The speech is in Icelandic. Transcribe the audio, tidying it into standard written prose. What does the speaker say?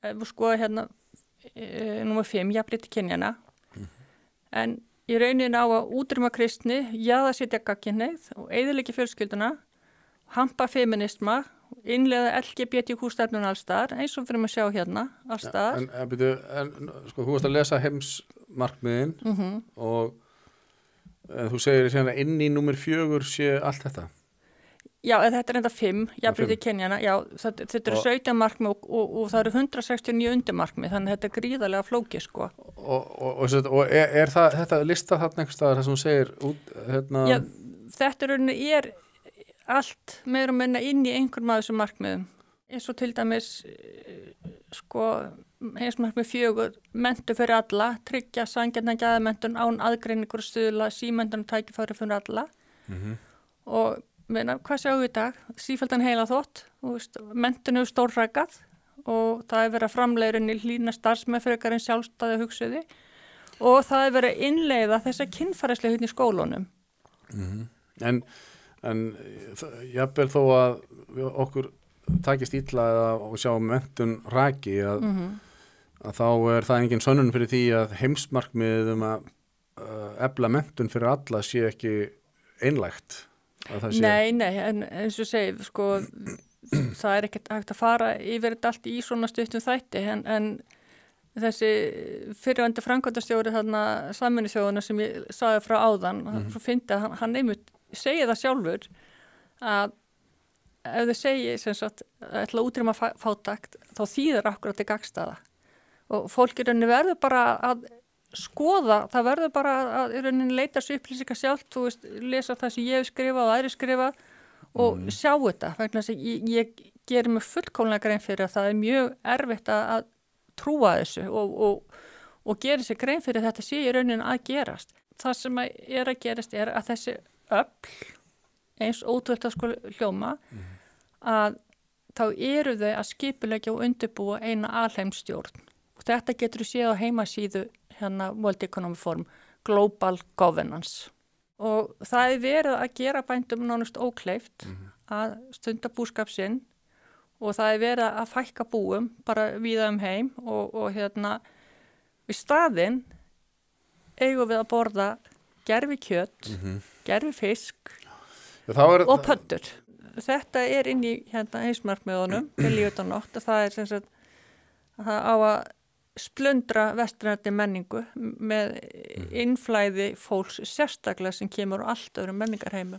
Ef við skoðum hérna númer 5, jafnrétti kynjanna, en í rauninni á að útrýma kristni, jaðarsetja gagnkynhneigð og eyðileggja fjölskylduna, hampa feminisma, innleiða LGBTQ-stefnun alls staðar, eins og fyrir að sjá hérna alls staðar. En sko, þú varst að lesa heimsmarkmiðin og þú segir hérna inn í númer 4 sé allt þetta. Já, þetta enda 5, jafnrétti kynjanna, já, þetta eru 17 markmið og það eru 169 undirmarkmið, þannig að þetta er gríðarlega flókið, sko. Og er þetta lista þarna einhvers staðar það sem þú segir út, hérna? Já, þetta er allt meira og minna inn í einhverjum af þessum markmiðum. Eins og til dæmis, sko, heimsmarkmið 4, menntun fyrir alla, tryggja sanngjarna gæðamenntun án aðgreiningur og stuðla, símenntun og tækifæri fyrir alla. Og hvað sjáum við í dag? Sífældan heila þótt, menntun hefur stórrækað og það er verið að framleiðurinn í hlýna starfsmeðfrekar en sjálfstæði hugsuði og það er verið að innleiða þessa kynfærislega hérna í skólunum. En jafnvel þó að okkur takist illa og sjá menntun raki að þá er það engin sönnun fyrir því að heimsmarkmið að efla menntun fyrir alla sé ekki einlægt. Nei, en eins og segir, sko, það er ekkert hægt að fara yfir þetta allt í svona stuttum þætti, en þessi fyrrverandi framkvæmdastjóri þarna Sameinuðu þjóðanna sem ég sagði frá áðan, svo fyndi að hann einmitt segir það sjálfur að ef þau segir sem sagt ætla að útrýma fátækt, þá þýðir akkurat til gagnstæða og fólk í rauninni verður bara að skoða, það verður bara að í rauninni leita þessu upplýsingar sjálft, þú veist, lesa það sem ég hef skrifað og aðri skrifað og sjá þetta, vegna þess að ég gerir mig fullkomlega grein fyrir að það er mjög erfitt að trúa þessu og gerir sér grein fyrir að þetta sé í rauninni að gerast. Það sem er að gerast er að þessi öfl, eins ótrúlega sko hljóma, að þá eru þau að skipuleggja og undirbúa eina alheimsstjórn og þetta getur þú séð á heimasíðu hérna World Economic Forum, Global Governance. Og það er verið að gera bændum nánast ókleift að stunda búskap sinn og það er verið að fækka búum bara víða heim og hérna við staðinn eigum við að borða gervi kjöt, gervi fisk og pöddur. Þetta er inn í hérna heimsmarkmiðunum til lífið og nótt og það er sem sagt að það á að splundra vestrænni menningu með innflæði fólks sérstaklega sem kemur á allt öðrum menningarheimum.